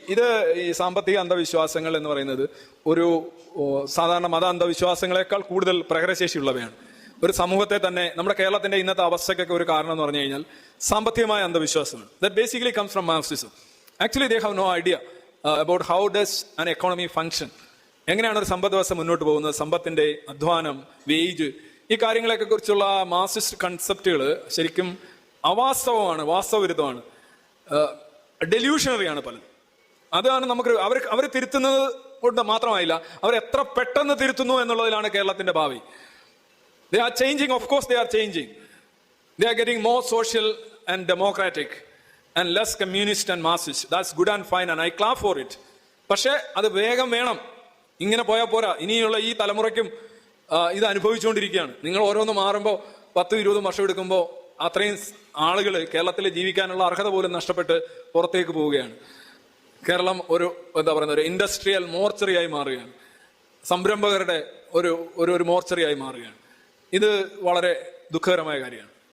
ഇത് ഈ സാമ്പത്തിക അന്ധവിശ്വാസങ്ങൾ എന്ന് പറയുന്നത് ഒരു സാധാരണ മത അന്ധവിശ്വാസങ്ങളെക്കാൾ കൂടുതൽ പ്രഹരശേഷിയുള്ളവയാണ്. ഒരു സമൂഹത്തെ തന്നെ നമ്മുടെ കേരളത്തിന്റെ ഇന്നത്തെ അവസ്ഥയ്ക്കൊക്കെ ഒരു കാരണം എന്ന് പറഞ്ഞു കഴിഞ്ഞാൽ സാമ്പത്തികമായ അന്ധവിശ്വാസങ്ങൾ. That basically comes from Marxism. Actually they have no idea about how does an economy function. എങ്ങനെയാണ് ഒരു സമ്പദ് വ്യവസ്ഥ മുന്നോട്ട് പോകുന്നത്, സമ്പത്തിന്റെ അധ്വാനം, വേജ്, ഈ കാര്യങ്ങളെയൊക്കെ കുറിച്ചുള്ള മാർക്സിസ്റ്റ് കൺസെപ്റ്റുകൾ ശരിക്കും അവാസ്തവമാണ്, വാസ്തവവിരുദ്ധമാണ്, ഡെല്യൂഷണറിയാണ് പലതും. അതാണ് നമുക്ക് അവർ തിരുത്തുന്നത് കൊണ്ട് മാത്രമായില്ല, അവർ എത്ര പെട്ടെന്ന് തിരുത്തുന്നു എന്നുള്ളതിലാണ് കേരളത്തിന്റെ ഭാവി. They are changing, of course they are changing. They are getting more social and democratic and less communist and Marxist. That's good and fine and I clap for it. പക്ഷേ അത് വേഗം വേണം. ഇങ്ങനെ പോയാൽ പോരാ. ഇനിയുള്ള ഈ തലമുറയ്ക്കും ഇത് അനുഭവിച്ചുകൊണ്ടിരിക്കുകയാണ്. നിങ്ങൾ ഓരോന്ന് മാറുമ്പോൾ 10-20 വർഷം എടുക്കുമ്പോൾ അത്രയും ആളുകൾ കേരളത്തിൽ ജീവിക്കാനുള്ള അർഹത പോലും നഷ്ടപ്പെട്ട് പുറത്തേക്ക് പോവുകയാണ്. കേരളം ഒരു ഒരു ഇൻഡസ്ട്രിയൽ മോർച്ചറിയായി മാറുകയാണ്. സംരംഭകരുടെ ഒരു മോർച്ചറിയായി മാറുകയാണ്. ഇത് വളരെ ദുഃഖകരമായ കാര്യമാണ്.